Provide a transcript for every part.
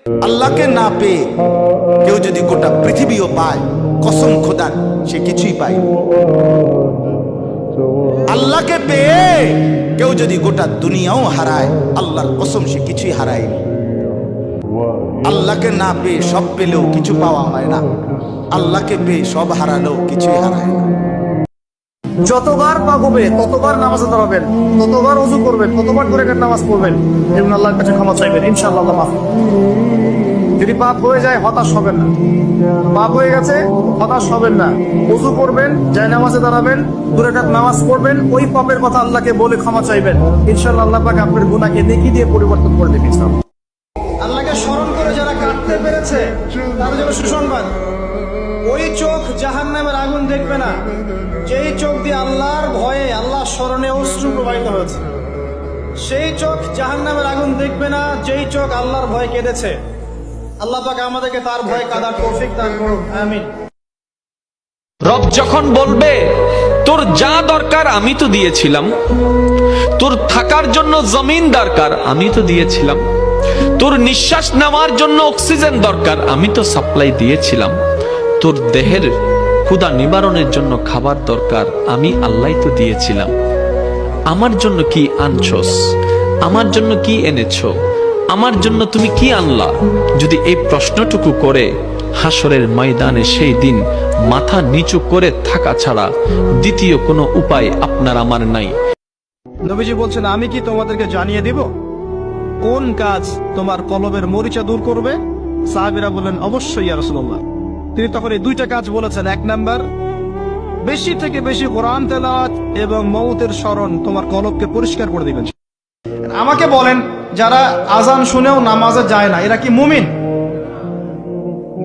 আল্লাহকে না পেয়ে কেউ যদি গোটা পৃথিবীও পায়, কসম খোদার সে কিছুই পায়। আল্লাহকে পেয়ে কেউ যদি গোটা দুনিয়াও হারায়, আল্লাহর কসম সে কিছুই হারায়নি। আল্লাহকে না পেয়ে সব পেলেও কিছু পাওয়া হয় না, আল্লাহকে পেয়ে সব হারালেও কিছুই হারায় না। যতবার পাপ হবে ততবার নামাজে দাঁড়াবেন, ততবার ওযু করবেন, ততবার করে নামাজ পড়বেন এবং আল্লাহর কাছে ক্ষমা চাইবেন, ইনশাআল্লাহ আল্লাহ মাফ করবেন। যদি পাপ হয়ে যায় হতাশ হবেন না, পাপ হয়ে গেছে হতাশ হবেন না, ওযু করবেন, জায়নামাজে দাঁড়াবেন, 2 রাকাত নামাজ পড়বেন, ওই পাপের কথা আল্লাহকে বলে ক্ষমা চাইবেন, ইনশাআল্লাহ আল্লাহ পাক আপনার গুনাহকে নেকি দিয়ে পরিবর্তন করে দেবেন। আল্লাহকে স্মরণ করে যারা কাঁদতে পেরেছে তাদের জন্য সুসংবাদ, ওই চোখ জাহান্নামের আগুন দেখবে না যেই চোখ দিয়ে আল্লাহর ভয়ে আল্লাহর স্মরণে অশ্রু প্রবাহিত হয়েছে। সেই চোখ জাহান্নামের আগুন দেখবে না যেই চোখ আল্লাহর ভয়ে কেঁদেছে। আল্লাহ পাক আমাদেরকে তার ভয়ে কাঁদার তৌফিক দান করুন, আমিন। রব যখন বলবে তোর যা দরকার আমি তো দিয়েছিলাম, তোর থাকার জন্য জমিন দরকার আমি তো দিয়েছিলাম, তোর নিঃশ্বাস নেওয়ার জন্য অক্সিজেন দরকার আমি তো সাপ্লাই দিয়েছিলাম, তোর দেহের ক্ষুধা নিবারণের জন্য খাবার দরকার আমি আল্লাহ তো দিয়েছিলাম, আমার জন্য কি আনছস, আমার জন্য কি এনেছো, আমার জন্য তুমি কি আনলা, যদি এই প্রশ্নটুকু করে হাসরের ময়দানে সেই দিন মাথা নিচু করে থাকা ছাড়া দ্বিতীয় কোনো উপায় আপনার আমার নাই। নবীজি বলছেন, আমি কি তোমাদেরকে জানিয়ে দিব কোন কাজ তোমার কলবের মরিচা দূর করবে? সাহাবীরা বললেন, অবশ্যই ইয়া রাসূলুল্লাহ। তিনি তখন এই 2টা কাজ বলেছেন। 1 নাম্বার, বেশি থেকে বেশি কোরআন তেলাওয়াত এবং মউতের স্মরণ তোমার কলবকে পরিষ্কার করে দিবেন। আমাকে বলেন, যারা আজান শুনেও নামাজে যায় না এরা কি মুমিন?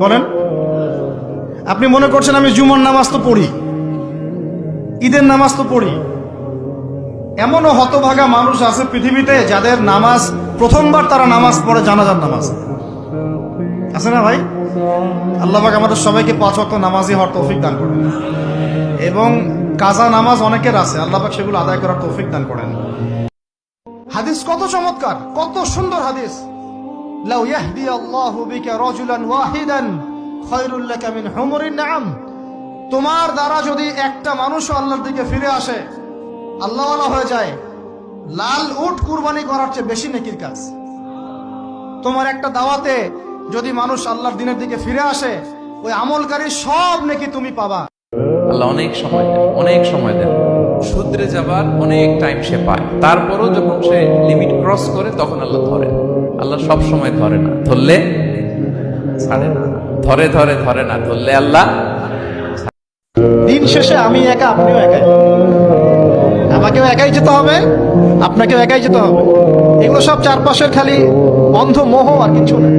বলেন। আপনি মনে করছেন আমি জুমার নামাজ তো পড়ি, ঈদের নামাজ তো পড়ি। এমনও হতভাগা মানুষ আছে পৃথিবীতে যাদের নামাজ প্রথমবার তারা নামাজ পড়ে জানাজার নামাজ, আছে না ভাই? আল্লাহ পাক আমাদের সবাইকে 5 ওয়াক্ত নামাজি হওয়ার তৌফিক দান করেন এবং কাজা নামাজ অনেকের আছে, আল্লাহ পাক সেগুলো আদায় করার তৌফিক দান করেন। হাদিস কত চমৎকার, কত সুন্দর হাদিস। লাউ ইয়াহদি আল্লাহু বিকা রাজুলান ওয়াহিদান খায়রুল লাকা মিন হুমুরিন নাম। তোমার দ্বারা যদি একটা মানুষও আল্লাহর দিকে ফিরে আসে, আল্লাহওয়ালা হয়ে যায়, লাল উট কুরবানি করার চেয়ে বেশি নেকির কাজ। তোমার একটা দাওয়াতে যদি মানুষ আল্লাহর দিনের দিকে ফিরে আসে, ওই আমলকারী সব নেকি তুমি পাবা। আল্লাহ অনেক সময় দেন, শুধরে যাবার অনেক টাইম সে পায়, তারপরও যখন সে লিমিট ক্রস করে তখন আল্লাহ ধরে। আল্লাহ সব সময় ধরে না, ধরলে ছাড়ে না, ধরে না, ধরলে আল্লাহ। দিন শেষে আমি একা, আপনিও একাই, আমাকেও একাই যেতে হবে, আপনাকেও একাই যেতে হবে। এগুলো সব চারপাশের খালি অন্ধ মোহ আর কিছু না।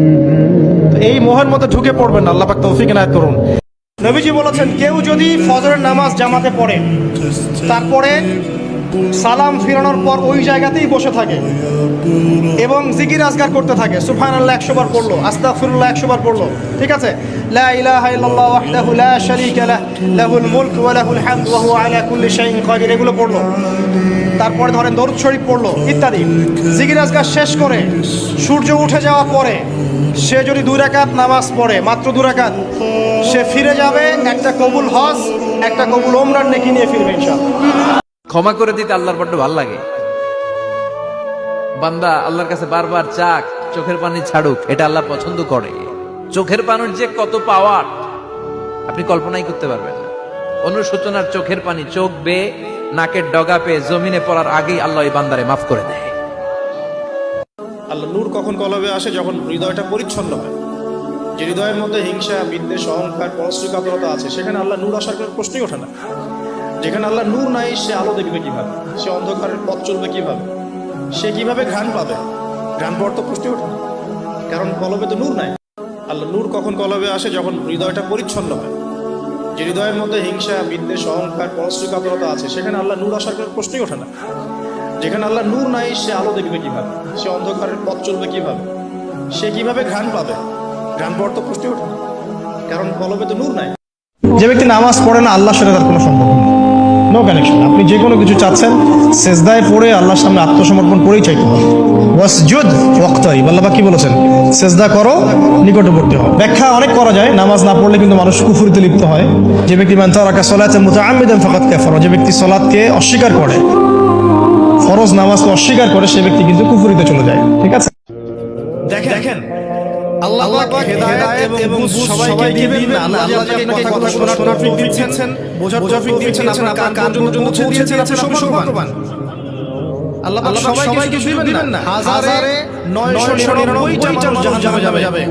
তো এই মোহের মধ্যে ঢুকে পড়বেন না, আল্লাহ পাক তৌফিক এনায়েত করুন। নবীজি বলেছেন, কেউ যদি ফজরের নামাজ জামাতে পড়ে তারপরে সালাম ফিরানোর পর ওই জায়গাতেই বসে থাকে এবং জিকির আজগার করতে থাকে, সুবহানাল্লাহ 100 বার পড়লো, আস্তাগফিরুল্লাহ 100 বার পড়লো, ঠিক আছে, লা ইলাহা ইল্লাল্লাহ ওয়াহদাহু লা শারীকা লাহু লাহুল মুলকু ওয়া লাহুল হামদু ওয়া হুয়া আলা কুল্লি শাইইন কাদির, এগুলো পড়লো। তারপরে ধরেন দরুদ শরীফ পড়লো ইত্যাদি। জিকির আজগার শেষ করে সূর্য উঠে যাওয়ার পরে সে যদি 2 রাকাত নামাজ পড়ে, মাত্র 2 রাকাত, সে ফিরে যাবে একটা কবুল হজ, একটা কবুল ওমরার নেকি নিয়ে ফিরবে ইনশাআল্লাহ। ক্ষমা করে দিতে আল্লাহর বড্ড ভালো লাগে। বান্দা আল্লাহর কাছে বারবার চাক, চোখের পানি ছাড়ুক, এটা আল্লাহ পছন্দ করে। চোখের পানির যে কত পাওয়ার আপনি কল্পনাই করতে পারবেন না। অনুশোচনার চোখের পানি চোখ বেয়ে নাকের ডগা পেয়ে জমিনে পড়ার আগেই আল্লাহ এই বান্দারে মাফ করে দেয়। আল্লাহ নূর কখন কলবে আসে? যখন হৃদয়টা পরিচ্ছন্ন হয়। যে হৃদয়ের মধ্যে হিংসা, বিদ্বেষ, অহংকার, পরশ্রীকাতরতা আছে, সেখানে আল্লাহ নূর আসার কোনো প্রশ্নই ওঠে না। যেখানে আল্লাহ নূর নাই, সে আলো দেখবে কিভাবে? সে অন্ধকারের পথ চলবে কিভাবে? সে কিভাবে ঘ্রাণ পাবে? ঘ্রাণ পাওয়ার তো প্রশ্নই ওঠে না, কারণ কলবে তো নূর নাই। আল্লাহ নূর কখন কলবে আসে? যখন হৃদয়টা পরিচ্ছন্ন হয়। যে হৃদয়ের মধ্যে হিংসা, বিদ্বেষ, অহংকার, পরশ্রীকাতরতা আছে, সেখানে আল্লাহ নূর আসার কোনো প্রশ্নই ওঠে না। যেখানে আল্লাহ নূর নাই, সে আলো দেখবে কিভাবে? সে অন্ধকারের পথ চলবে কিভাবে? সে কিভাবে ঘ্রাণ পাবে? ঘ্রাণ পাওয়ার তো প্রশ্নই ওঠে না, কারণ কলবে তো নূর নাই। যে ব্যক্তি নামাজ পড়ে না, আল্লাহর সাথে তার কোনো সম্পর্ক নেই। No connection. আপনি যে কোনো কিছু চাচ্ছেন সেজদায় পড়ে আল্লাহর সামনে আত্মসমর্পণ করেই চাইতে হবে। ওয়াসজুদ ওয়াক্তারিব, আল্লাহ পাক কি বলেছেন? সেজদা করো, নিকটবর্তী হও। ব্যাখ্যা অনেক করা যায়। নামাজ না পড়লে কিন্তু মানুষ কুফরিতে লিপ্ত হয়। যে ব্যক্তি মান তারাকা সালাতান মুতাআম্মিদান ফাকাদ কাফারা, যে ব্যক্তি সালাতকে অস্বীকার করে, ফরজ নামাজকে অস্বীকার করে, সে ব্যক্তি কিন্তু কুফরিতে চলে যায়। ঠিক আছে? দেখেন আল্লাহ পাক হেদায়েত এবং বুঝ সবাইকে দিবেন না। আল্লাহ আপনাকে কথাগুলো শোনার তৌফিক দিচ্ছেন, বোঝার তৌফিক দিচ্ছেন, আপনার কান পর্যন্ত পৌঁছে দিয়েছেন, আপনি সৌভাগ্যবান। আল্লাহ পাক সবাইকে দিবেন না। হাজারে 999টা মানুষ জাহান্নামে যাবে।